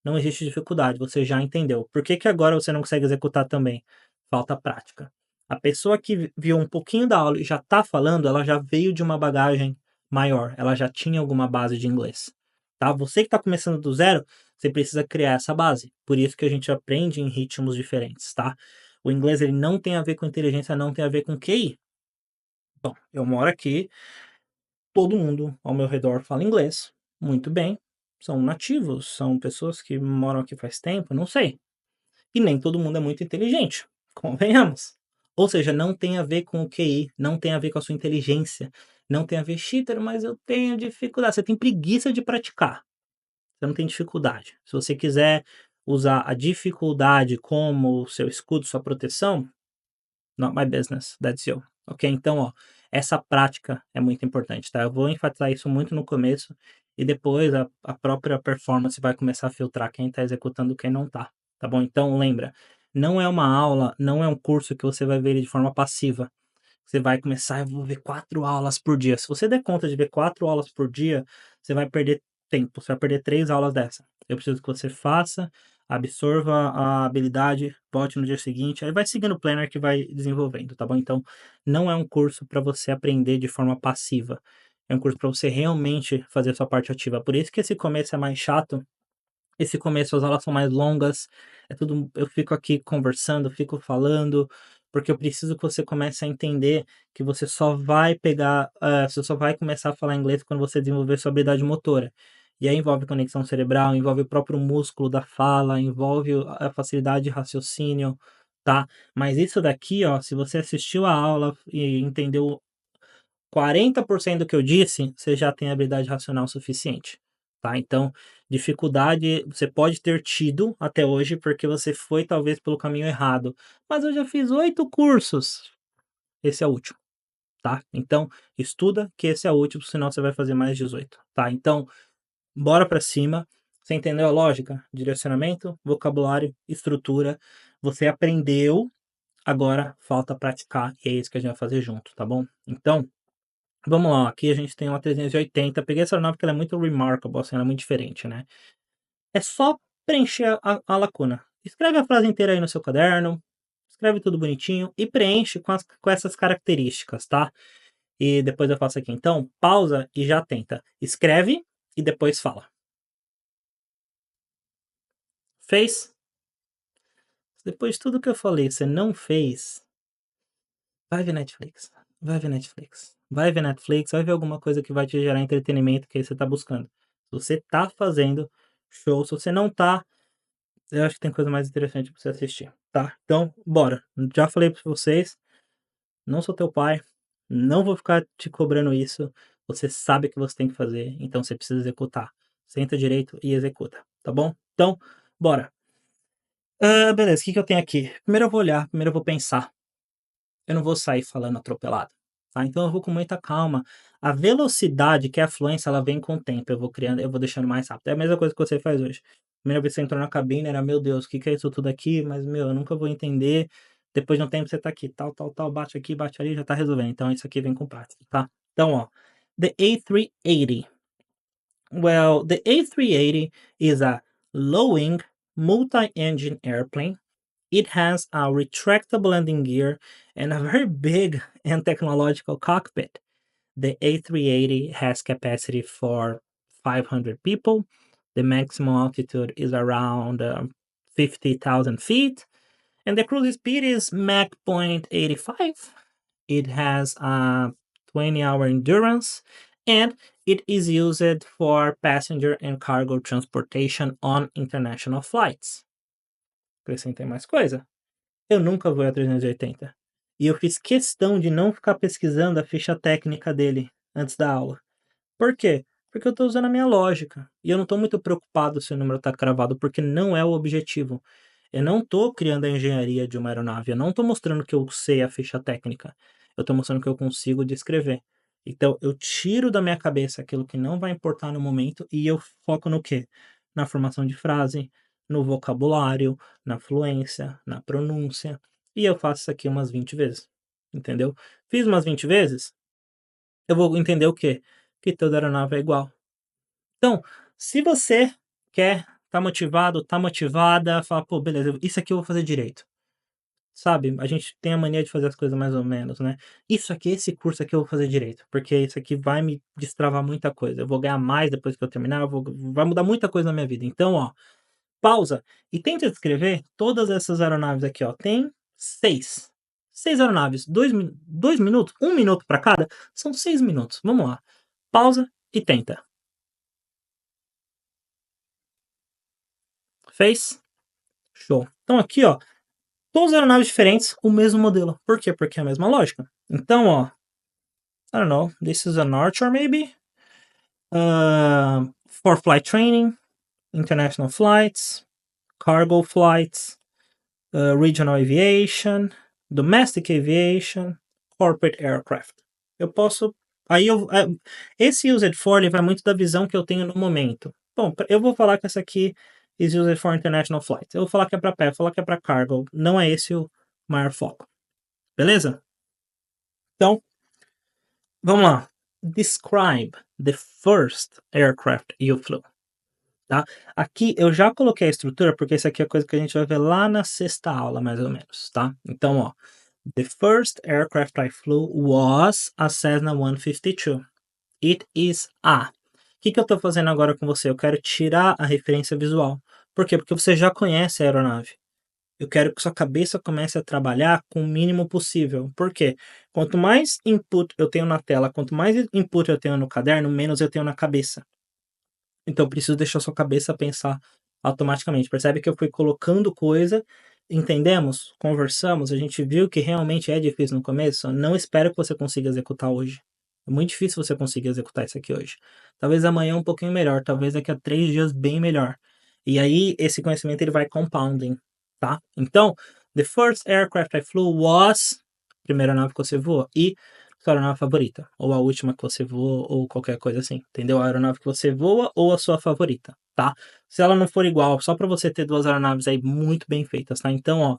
não existe dificuldade, você já entendeu. Por que que agora você não consegue executar também? Falta prática. A pessoa que viu um pouquinho da aula e já tá falando, ela já veio de uma bagagem maior, ela já tinha alguma base de inglês, tá? Você que tá começando do zero, você precisa criar essa base. Por isso que a gente aprende em ritmos diferentes, tá? O inglês ele não tem a ver com inteligência, não tem a ver com QI. Bom, eu moro aqui, todo mundo ao meu redor fala inglês, muito bem. São nativos, são pessoas que moram aqui faz tempo, não sei. E nem todo mundo é muito inteligente, convenhamos. Ou seja, não tem a ver com o QI, não tem a ver com a sua inteligência, não tem a ver, cheater, mas eu tenho dificuldade. Você tem preguiça de praticar, você não tem dificuldade. Se você quiser usar a dificuldade como seu escudo, sua proteção, not my business, that's you. Ok? Então, ó, essa prática é muito importante, tá? Eu vou enfatizar isso muito no começo e depois a própria performance vai começar a filtrar quem está executando e quem não tá, tá bom? Então, lembra, não é uma aula, não é um curso que você vai ver ele de forma passiva. Você vai começar, eu vou ver 4 aulas por dia. Se você der conta de ver 4 aulas por dia, você vai perder tempo, você vai perder 3 aulas dessa. Eu preciso que você faça, absorva a habilidade, volte no dia seguinte, aí vai seguindo o planner que vai desenvolvendo, tá bom? Então, não é um curso para você aprender de forma passiva. É um curso para você realmente fazer a sua parte ativa. Por isso que esse começo é mais chato, esse começo as aulas são mais longas, é tudo eu fico aqui conversando, fico falando, porque eu preciso que você comece a entender que você só vai pegar, você só vai começar a falar inglês quando você desenvolver sua habilidade motora. E aí envolve conexão cerebral, envolve o próprio músculo da fala, envolve a facilidade de raciocínio, tá? Mas isso daqui, ó, se você assistiu a aula e entendeu 40% do que eu disse, você já tem habilidade racional suficiente, tá? Então, dificuldade você pode ter tido até hoje, porque você foi talvez pelo caminho errado. Mas eu já fiz 8 cursos. Esse é o último, tá? Então, estuda que esse é o último, senão você vai fazer mais 18, tá? Então, bora pra cima. Você entendeu a lógica? Direcionamento, vocabulário, estrutura. Você aprendeu, agora falta praticar, e é isso que a gente vai fazer junto, tá bom? Então, vamos lá, aqui a gente tem uma 380. Peguei essa nova porque ela é muito remarkable, assim, ela é muito diferente, né? É só preencher a lacuna. Escreve a frase inteira aí no seu caderno, escreve tudo bonitinho e preenche com essas características, tá? E depois eu faço aqui. Então, pausa e já tenta. Escreve e depois fala. Fez? Depois de tudo que eu falei, você não fez, vai ver Netflix. Vai ver Netflix. Vai ver Netflix, vai ver alguma coisa que vai te gerar entretenimento que aí você tá buscando. Se você tá fazendo, show. Se você não tá, eu acho que tem coisa mais interessante pra você assistir, tá? Então, bora. Já falei pra vocês, não sou teu pai, não vou ficar te cobrando isso. Você sabe o que você tem que fazer, então você precisa executar. Senta direito e executa, tá bom? Então, bora. Beleza, o que que eu tenho aqui? Primeiro eu vou olhar, primeiro eu vou pensar. Eu não vou sair falando atropelado, tá? Então eu vou com muita calma. A velocidade, que é a fluência, ela vem com o tempo. Eu vou criando, eu vou deixando mais rápido. É a mesma coisa que você faz hoje. Primeira vez que você entrou na cabine, era, meu Deus, o que que é isso tudo aqui? Mas, meu, eu nunca vou entender. Depois de um tempo você tá aqui, tal, tal, tal, bate aqui, bate ali, já tá resolvendo. Então isso aqui vem com prática, tá? Então, ó, the A380. Well, the A380 is a low-wing multi-engine airplane. It has a retractable landing gear and a very big and technological cockpit. The A380 has capacity for 500 people. The maximum altitude is around 50,000 feet. And the cruise speed is Mach 0.85. It has a 20-hour endurance. And it is used for passenger and cargo transportation on international flights. Acrescentem mais coisa. Eu nunca vou a 380. E eu fiz questão de não ficar pesquisando a ficha técnica dele antes da aula. Por quê? Porque eu estou usando a minha lógica. E eu não estou muito preocupado se o número está cravado, porque não é o objetivo. Eu não estou criando a engenharia de uma aeronave. Eu não estou mostrando que eu sei a ficha técnica. Eu estou mostrando que eu consigo descrever. Então, eu tiro da minha cabeça aquilo que não vai importar no momento e eu foco no quê? Na formação de frase, no vocabulário, na fluência, na pronúncia. E eu faço isso aqui umas 20 vezes. Entendeu? Fiz umas 20 vezes, eu vou entender o quê? Que toda aeronave é igual. Então, se você quer, tá motivado, tá motivada, fala, pô, beleza, isso aqui eu vou fazer direito. sabe? A gente tem a mania de fazer as coisas mais ou menos, né? Isso aqui, esse curso aqui eu vou fazer direito, porque isso aqui vai me destravar muita coisa. Eu vou ganhar mais depois que eu terminar, vai mudar muita coisa na minha vida. Então, ó, pausa e tenta descrever todas essas aeronaves aqui, ó. Tem 6. 6 aeronaves, 2 minutos, 1 minuto para cada, são 6 minutos. Vamos lá. Pausa e tenta. Fez? Show. Então aqui, ó, todas as aeronaves diferentes, o mesmo modelo. Por quê? Porque é a mesma lógica. Então, ó, I don't know, this is an Archer maybe? For flight training, international flights, cargo flights, regional aviation, domestic aviation, corporate aircraft. Eu posso. Aí esse used for ele vai muito da visão que eu tenho no momento. Bom, eu vou falar que essa aqui is used for international flights. Eu vou falar que é para pé, vou falar que é para cargo. Não é esse o maior foco. Beleza? Então, vamos lá. Describe the first aircraft you flew. Tá? Aqui eu já coloquei a estrutura, porque isso aqui é coisa que a gente vai ver lá na sexta aula, mais ou menos, tá? Então, ó, the first aircraft I flew was a Cessna 152. It is a. O que eu tô fazendo agora com você? Eu quero tirar a referência visual. Por quê? Porque você já conhece a aeronave. Eu quero que sua cabeça comece a trabalhar com o mínimo possível. Por quê? Quanto mais input eu tenho na tela, quanto mais input eu tenho no caderno, menos eu tenho na cabeça. Então, eu preciso deixar sua cabeça pensar automaticamente. Percebe que eu fui colocando coisa, entendemos, conversamos, a gente viu que realmente é difícil no começo. Não espero que você consiga executar hoje. É muito difícil você conseguir executar isso aqui hoje. Talvez amanhã um pouquinho melhor, talvez daqui a 3 dias bem melhor. E aí, esse conhecimento ele vai compounding, tá? Então, the first aircraft I flew was, primeira nave que você voou, e sua aeronave favorita, ou a última que você voa, ou qualquer coisa assim, entendeu? A aeronave que você voa ou a sua favorita, tá? Se ela não for igual, só para você ter duas aeronaves aí muito bem feitas, tá? Então, ó,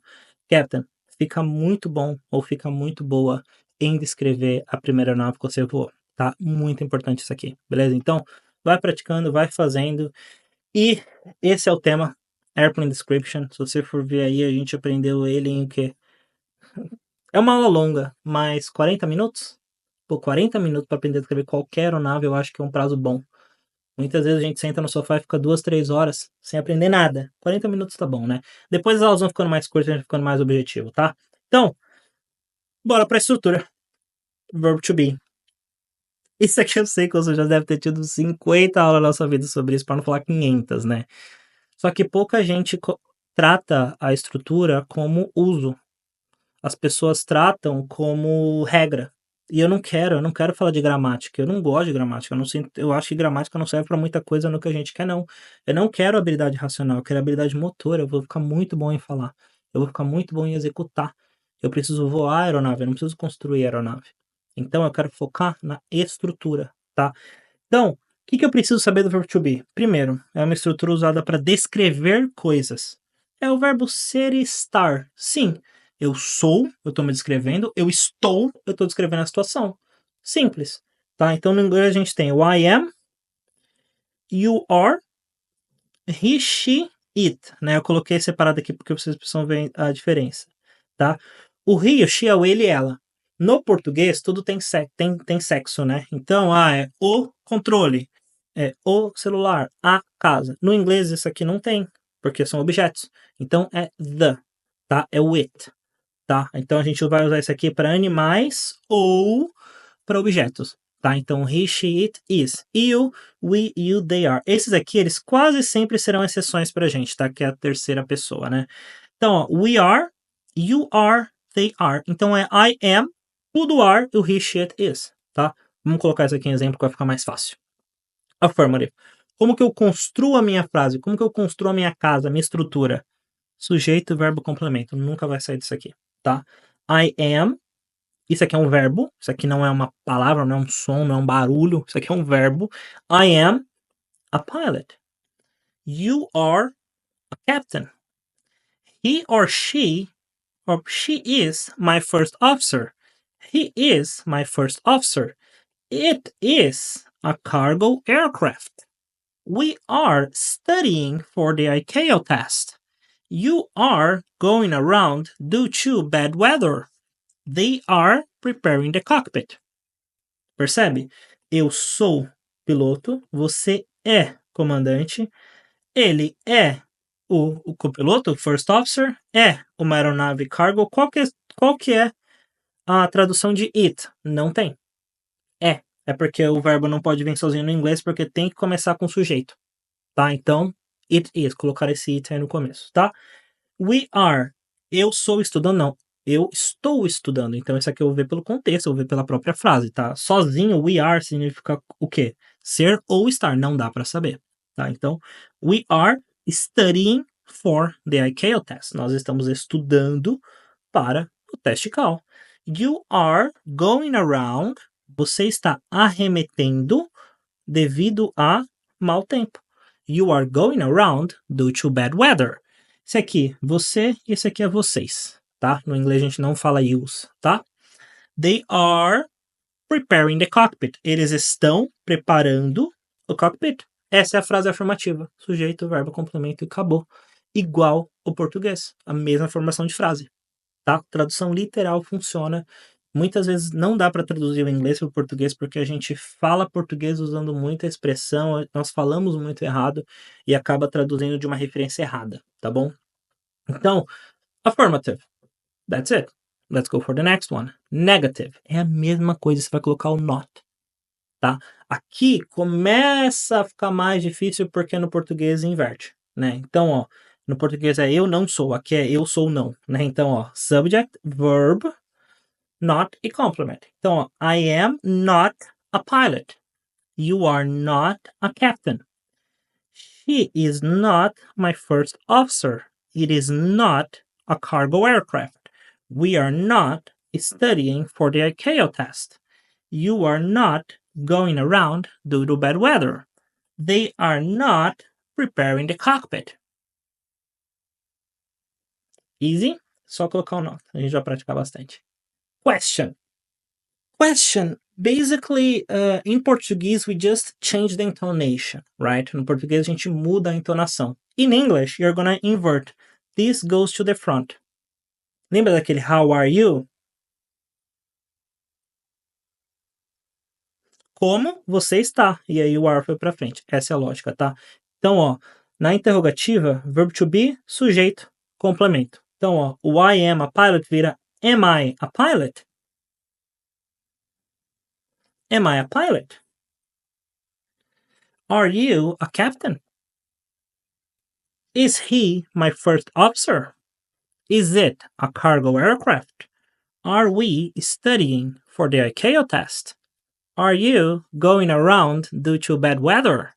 Captain, fica muito bom ou fica muito boa em descrever a primeira aeronave que você voou, tá? Muito importante isso aqui, beleza? Então, vai praticando, vai fazendo, e esse é o tema Airplane Description. Se você for ver aí, a gente aprendeu ele em o quê? É uma aula longa, mas 40 minutos? Pô, 40 minutos para aprender a escrever qualquer aeronave, eu acho que é um prazo bom. Muitas vezes a gente senta no sofá e fica 2, 3 horas sem aprender nada. 40 minutos tá bom, né? Depois as aulas vão ficando mais curtas, a gente ficando mais objetivo, tá? Então, bora pra estrutura. Verb to be. Isso aqui eu sei que você já deve ter tido 50 aulas na sua vida sobre isso, para não falar 500, né? Só que pouca gente trata a estrutura como uso. As pessoas tratam como regra. E eu não quero falar de gramática. Eu não gosto de gramática. Eu acho que gramática não serve para muita coisa no que a gente quer, não. Eu não quero habilidade racional, eu quero habilidade motora. Eu vou ficar muito bom em falar. Eu vou ficar muito bom em executar. Eu preciso voar a aeronave, eu não preciso construir a aeronave. Então eu quero focar na estrutura, tá? Então, o que eu preciso saber do verbo to be? Primeiro, é uma estrutura usada para descrever coisas. É o verbo ser e estar. Sim, eu sou, eu estou me descrevendo. Eu estou, eu estou descrevendo a situação. Simples. Tá? Então, no inglês a gente tem o I am, you are, he, she, it. Né? Eu coloquei separado aqui porque vocês precisam ver a diferença. Tá? O he, o she é o ele e ela. No português, tudo tem sexo, né? Então, é o controle, é o celular, a casa. No inglês, isso aqui não tem, porque são objetos. Então, é the, tá? É o it, tá? Então, a gente vai usar isso aqui para animais ou para objetos, tá? Então, he, she, it, is. You, we, you, they are. Esses aqui, eles quase sempre serão exceções pra gente, tá? Que é a terceira pessoa, né? Então, ó, we are, you are, they are. Então, é I am, tudo are, o he, she, it, is, tá? Vamos colocar isso aqui em exemplo que vai ficar mais fácil. Affirmative. Como que eu construo a minha frase? Como que eu construo a minha casa, a minha estrutura? Sujeito, verbo, complemento. Nunca vai sair disso aqui, tá? I am. Isso aqui é um verbo. Isso aqui não é uma palavra, não é um som, não é um barulho. Isso aqui é um verbo. I am a pilot. You are a captain. He or she is my first officer. He is my first officer. It is a cargo aircraft. We are studying for the ICAO test. You are going around due to bad weather. They are preparing the cockpit. Percebe? Eu sou piloto, você é comandante, ele é o copiloto, o first officer, é uma aeronave cargo. Qual que é a tradução de it? Não tem. É porque o verbo não pode vir sozinho no inglês, porque tem que começar com sujeito, tá? Então, it is, colocar esse it aí no começo, tá? We are, eu sou estudando, não. Eu estou estudando. Então, isso aqui eu vou ver pelo contexto, eu vou ver pela própria frase, tá? Sozinho, we are significa o quê? Ser ou estar, não dá para saber, tá? Então, we are studying for the ICAO test. Nós estamos estudando para o teste CAL. You are going around, você está arremetendo devido a mau tempo. You are going around due to bad weather. Esse aqui, você, e esse aqui é vocês, tá? No inglês a gente não fala yous, tá? They are preparing the cockpit. Eles estão preparando o cockpit. Essa é a frase afirmativa. Sujeito, verbo, complemento e acabou. Igual o português. A mesma formação de frase, tá? Tradução literal funciona. Muitas vezes não dá para traduzir o inglês para o português porque a gente fala português usando muita expressão, nós falamos muito errado e acaba traduzindo de uma referência errada, tá bom? Então, affirmative. That's it. Let's go for the next one. Negative. É a mesma coisa, você vai colocar o not, tá? Aqui começa a ficar mais difícil porque no português inverte, né? Então, ó, no português é eu não sou, aqui é eu sou não, né? Então, ó, subject, verb, not e complement. Então, ó, I am not a pilot. You are not a captain. She is not my first officer. It is not a cargo aircraft. We are not studying for the ICAO test. You are not going around due to bad weather. They are not preparing the cockpit. Easy? Só colocar o not. A gente vai praticar bastante. Question. Question. Basically, in Portuguese, we just change the intonation, right? No português, a gente muda a entonação. In English, you're gonna invert. This goes to the front. Lembra daquele how are you? Como você está? E aí o are foi pra frente. Essa é a lógica, tá? Então, ó, na interrogativa, verb to be, sujeito, complemento. Então, ó, o I am a pilot vira am I a pilot? Am I a pilot? Are you a captain? Is he my first officer? Is it a cargo aircraft? Are we studying for the ICAO test? Are you going around due to bad weather?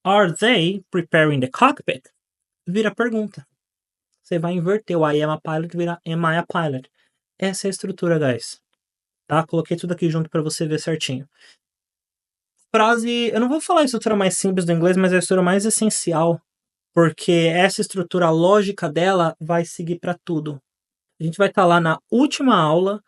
Are they preparing the cockpit? Vira pergunta. Você vai inverter o I am a pilot, vira am I a pilot. Essa é a estrutura, guys. Tá? Coloquei tudo aqui junto para você ver certinho. Frase, eu não vou falar a estrutura mais simples do inglês, mas é a estrutura mais essencial, porque essa estrutura, a lógica dela vai seguir para tudo. A gente vai estar lá na última aula,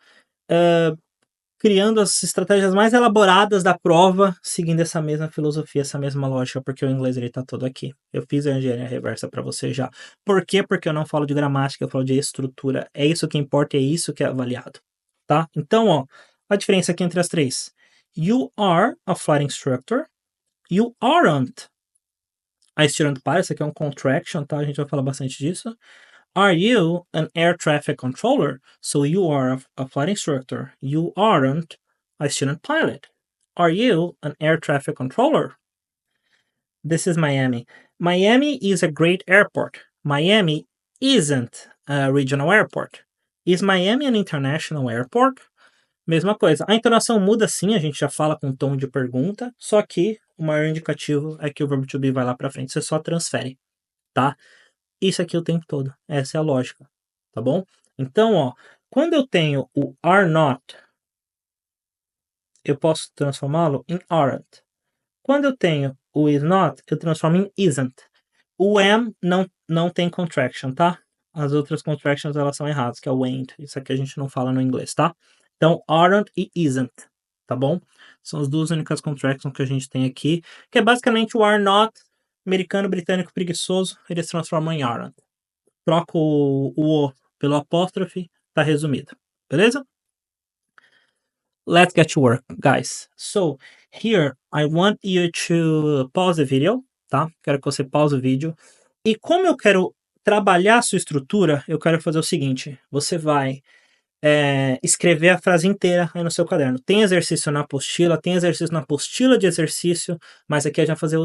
criando as estratégias mais elaboradas da prova, seguindo essa mesma filosofia, essa mesma lógica, porque o inglês ele tá todo aqui. Eu fiz a engenharia reversa para você já. Por quê? Porque eu não falo de gramática, eu falo de estrutura. É isso que importa, é isso que é avaliado, tá? Então, ó, a diferença aqui entre as três. You are a flight instructor. You aren't a student pilot. Isso aqui é um contraction, tá? A gente vai falar bastante disso. Are you an air traffic controller? So you are a flight instructor. You aren't a student pilot. Are you an air traffic controller? This is Miami. Miami is a great airport. Miami isn't a regional airport. Is Miami an international airport? Mesma coisa. A entonação muda sim, a gente já fala com tom de pergunta, só que o maior indicativo é que o verbo to be vai lá para frente, você só transfere, tá? Isso aqui o tempo todo. Essa é a lógica, tá bom? Então, ó, quando eu tenho o are not, eu posso transformá-lo em aren't. Quando eu tenho o is not, eu transformo em isn't. O am não tem contraction, tá? As outras contractions elas são erradas, que é o ain't. Isso aqui a gente não fala no inglês, tá? Então, aren't e isn't, tá bom? São as duas únicas contractions que a gente tem aqui, que é basicamente o are not americano, britânico, preguiçoso, eles transformam em aren't. troca o O pelo apóstrofe, tá resumido. Beleza? Let's get to work, guys. So, here, I want you to pause the video, tá? Quero que você pause o vídeo. E como eu quero trabalhar a sua estrutura, eu quero fazer o seguinte. Você vai escrever a frase inteira aí no seu caderno. Tem exercício na apostila, tem exercício na apostila de exercício, mas aqui a gente vai fazer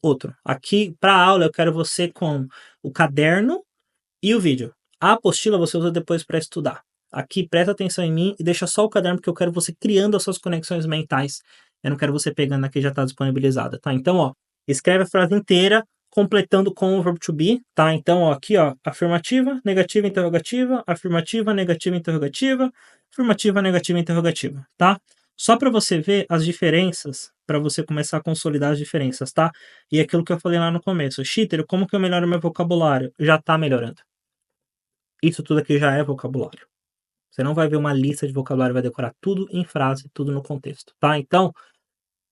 outro. Aqui, para a aula, eu quero você com o caderno e o vídeo. A apostila você usa depois para estudar. Aqui, presta atenção em mim e deixa só o caderno, porque eu quero você criando as suas conexões mentais. Eu não quero você pegando aqui já está disponibilizada, tá? Então, ó, escreve a frase inteira, completando com o verbo to be, tá? Então, ó, aqui, ó, afirmativa, negativa, interrogativa, afirmativa, negativa, interrogativa, afirmativa, negativa, interrogativa, tá? Só para você ver as diferenças, para você começar a consolidar as diferenças, tá? E aquilo que eu falei lá no começo, Cheater, como que eu melhoro meu vocabulário? Já tá melhorando. Isso tudo aqui já é vocabulário. Você não vai ver uma lista de vocabulário, vai decorar tudo em frase, tudo no contexto, tá? Então,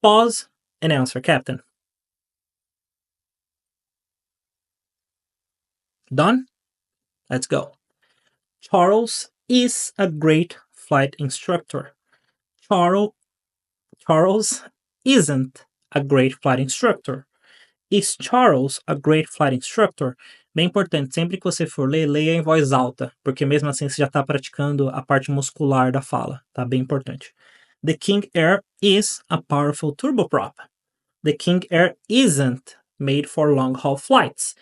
pause and answer, Captain. Done? Let's go. Charles is a great flight instructor. Charles isn't a great flight instructor. Is Charles a great flight instructor? Bem importante, sempre que você for ler, leia em voz alta, porque mesmo assim você já está praticando a parte muscular da fala, tá? Bem importante. The King Air is a powerful turboprop. The King Air isn't made for long-haul flights.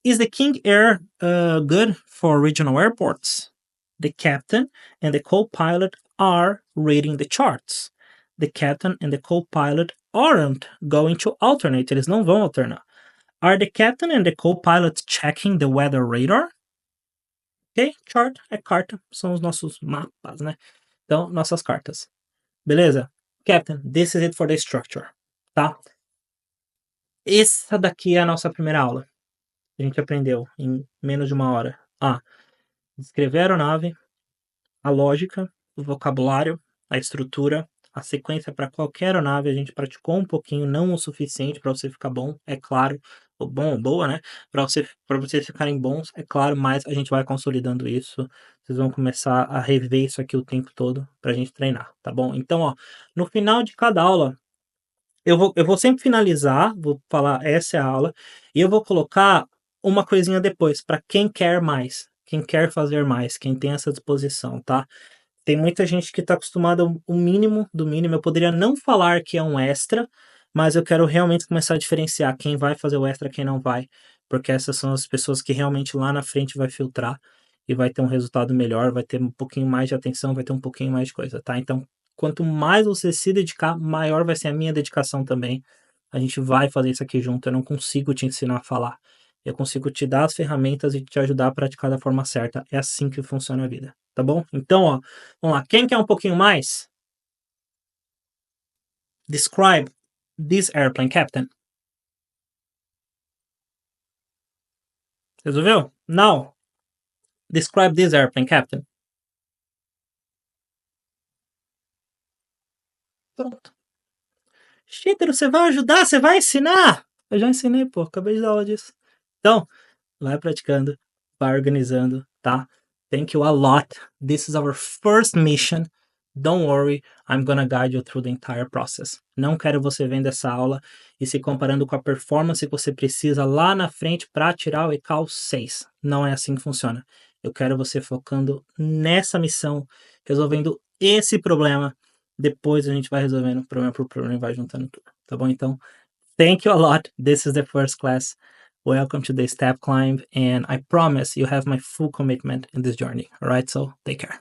Is the King Air good for regional airports? The captain and the co-pilot are reading the charts. The captain and the co-pilot aren't going to alternate, eles não vão alternar. Are the captain and the co-pilot checking the weather radar? Ok? Chart é carta, são os nossos mapas, né? Então, nossas cartas. Beleza? Captain, this is it for the structure, tá? Essa daqui é a nossa primeira aula. A gente aprendeu em menos de uma hora a descrever a aeronave, a lógica, o vocabulário, a estrutura, a sequência para qualquer aeronave. A gente praticou um pouquinho, não o suficiente para você ficar bom, é claro, ou bom ou boa, né? Para vocês ficarem bons, é claro, mas a gente vai consolidando isso. Vocês vão começar a rever isso aqui o tempo todo para a gente treinar, tá bom? Então, ó, no final de cada aula, eu vou sempre finalizar, vou falar essa é a aula, e eu vou colocar uma coisinha depois, para quem quer mais, quem quer fazer mais, quem tem essa disposição, tá? Tem muita gente que está acostumada ao mínimo do mínimo. Eu poderia não falar que é um extra, mas eu quero realmente começar a diferenciar quem vai fazer o extra e quem não vai, porque essas são as pessoas que realmente lá na frente vai filtrar e vai ter um resultado melhor, vai ter um pouquinho mais de atenção, vai ter um pouquinho mais de coisa, tá? Então, quanto mais você se dedicar, maior vai ser a minha dedicação também. A gente vai fazer isso aqui junto. Eu não consigo te ensinar a falar. Eu consigo te dar as ferramentas e te ajudar a praticar da forma certa. É assim que funciona a vida, tá bom? Então, ó, vamos lá. Quem quer um pouquinho mais? Describe this airplane, Captain. Resolveu? Now, describe this airplane, Captain. Pronto. Cheater, você vai ajudar? Você vai ensinar? Eu já ensinei, pô. Acabei de dar aula disso. Então, vai praticando, vai organizando, tá? Thank you a lot. This is our first mission. Don't worry, I'm gonna guide you through the entire process. Não quero você vendo essa aula e se comparando com a performance que você precisa lá na frente para tirar o ECAL 6. Não é assim que funciona. Eu quero você focando nessa missão, resolvendo esse problema. Depois a gente vai resolvendo problema por problema e vai juntando tudo. Tá bom? Então, thank you a lot. This is the first class. Welcome to the Step Climb, and I promise you have my full commitment in this journey. All right, so take care.